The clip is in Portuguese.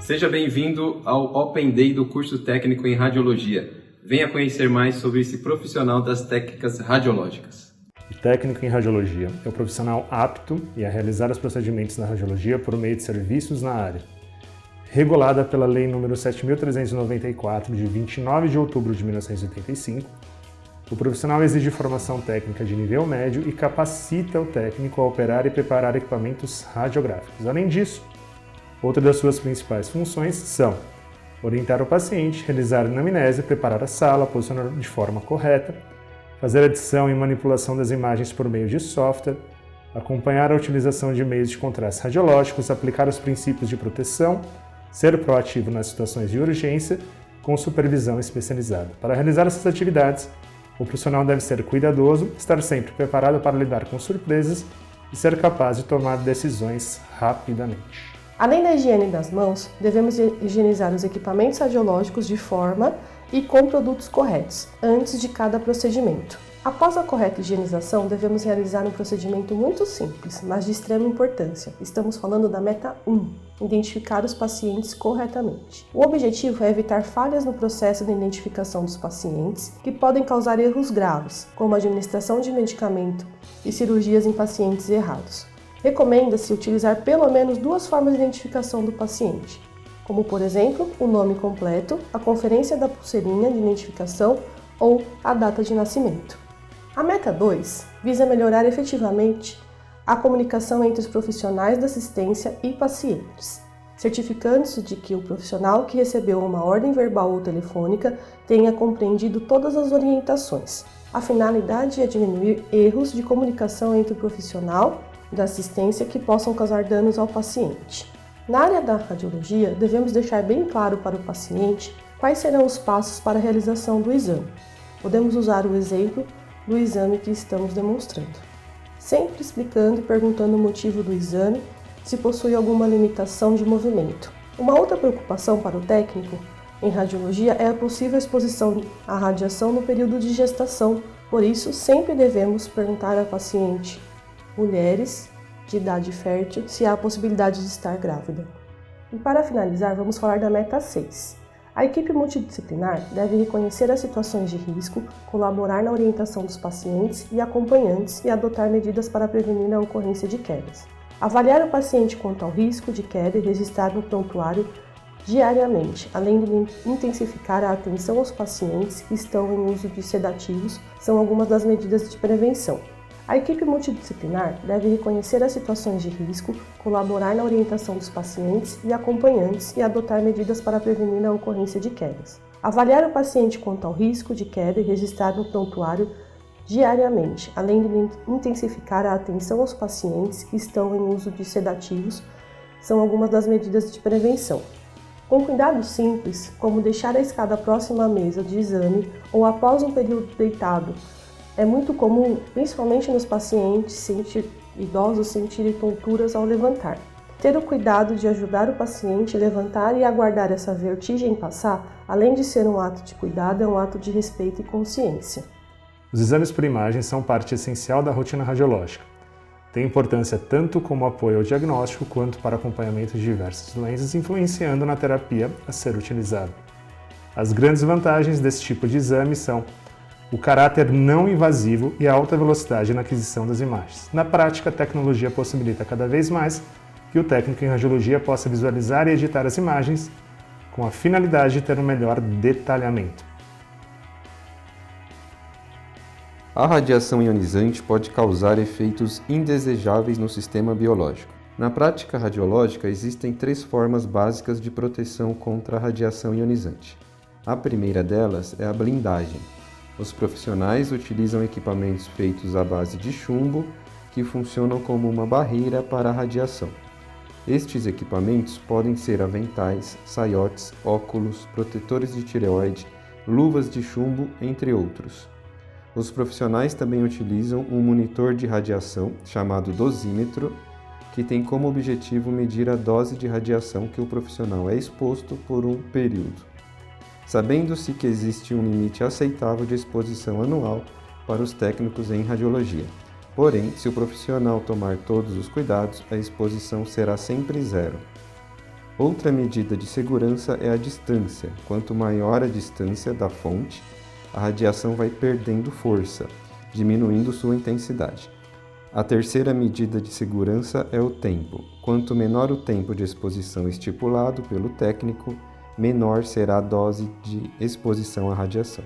Seja bem-vindo ao Open Day do curso técnico em radiologia. Venha conhecer mais sobre esse profissional das técnicas radiológicas. O técnico em radiologia é o profissional apto a realizar os procedimentos na radiologia por meio de serviços na área. Regulada pela Lei nº 7.394, de 29 de outubro de 1985, o profissional exige formação técnica de nível médio e capacita o técnico a operar e preparar equipamentos radiográficos. Além disso, outra das suas principais funções são orientar o paciente, realizar anamnese, preparar a sala, posicionar de forma correta, fazer adição e manipulação das imagens por meio de software, acompanhar a utilização de meios de contraste radiológicos, aplicar os princípios de proteção, ser proativo nas situações de urgência, com supervisão especializada. Para realizar essas atividades, o profissional deve ser cuidadoso, estar sempre preparado para lidar com surpresas e ser capaz de tomar decisões rapidamente. Além da higiene das mãos, devemos higienizar os equipamentos radiológicos de forma e com produtos corretos, antes de cada procedimento. Após a correta higienização, devemos realizar um procedimento muito simples, mas de extrema importância. Estamos falando da meta 1, identificar os pacientes corretamente. O objetivo é evitar falhas no processo de identificação dos pacientes que podem causar erros graves, como a administração de medicamento e cirurgias em pacientes errados. Recomenda-se utilizar pelo menos 2 formas de identificação do paciente, como por exemplo, o nome completo, a conferência da pulseirinha de identificação ou a data de nascimento. A meta 2 visa melhorar efetivamente a comunicação entre os profissionais da assistência e pacientes, certificando-se de que o profissional que recebeu uma ordem verbal ou telefônica tenha compreendido todas as orientações. A finalidade é diminuir erros de comunicação entre o profissional da assistência que possam causar danos ao paciente. Na área da radiologia, devemos deixar bem claro para o paciente quais serão os passos para a realização do exame. Podemos usar o exemplo do exame que estamos demonstrando, sempre explicando e perguntando o motivo do exame, se possui alguma limitação de movimento. Uma outra preocupação para o técnico em radiologia é a possível exposição à radiação no período de gestação. Por isso, sempre devemos perguntar ao paciente, mulheres de idade fértil, se há a possibilidade de estar grávida. E para finalizar, vamos falar da meta 6. A equipe multidisciplinar deve reconhecer as situações de risco, colaborar na orientação dos pacientes e acompanhantes e adotar medidas para prevenir a ocorrência de quedas. Avaliar o paciente quanto ao risco de queda e registrar no prontuário diariamente, além de intensificar a atenção aos pacientes que estão em uso de sedativos, são algumas das medidas de prevenção. A equipe multidisciplinar deve reconhecer as situações de risco, colaborar na orientação dos pacientes e acompanhantes e adotar medidas para prevenir a ocorrência de quedas. Avaliar o paciente quanto ao risco de queda e registrar no prontuário diariamente, além de intensificar a atenção aos pacientes que estão em uso de sedativos, são algumas das medidas de prevenção. Com cuidados simples, como deixar a escada próxima à mesa de exame ou após um período deitado, é muito comum, principalmente nos pacientes idosos, sentirem tonturas ao levantar. Ter o cuidado de ajudar o paciente a levantar e aguardar essa vertigem passar, além de ser um ato de cuidado, é um ato de respeito e consciência. Os exames por imagem são parte essencial da rotina radiológica. Tem importância tanto como apoio ao diagnóstico quanto para acompanhamento de diversas doenças, influenciando na terapia a ser utilizada. As grandes vantagens desse tipo de exame são o caráter não invasivo e a alta velocidade na aquisição das imagens. Na prática, a tecnologia possibilita cada vez mais que o técnico em radiologia possa visualizar e editar as imagens com a finalidade de ter um melhor detalhamento. A radiação ionizante pode causar efeitos indesejáveis no sistema biológico. Na prática radiológica, existem 3 formas básicas de proteção contra a radiação ionizante. A primeira delas é a blindagem. Os profissionais utilizam equipamentos feitos à base de chumbo que funcionam como uma barreira para a radiação. Estes equipamentos podem ser aventais, saiotes, óculos, protetores de tireoide, luvas de chumbo, entre outros. Os profissionais também utilizam um monitor de radiação, chamado dosímetro, que tem como objetivo medir a dose de radiação que o profissional é exposto por um período, sabendo-se que existe um limite aceitável de exposição anual para os técnicos em radiologia. Porém, se o profissional tomar todos os cuidados, a exposição será sempre 0. Outra medida de segurança é a distância. Quanto maior a distância da fonte, a radiação vai perdendo força, diminuindo sua intensidade. A terceira medida de segurança é o tempo. Quanto menor o tempo de exposição estipulado pelo técnico, menor será a dose de exposição à radiação.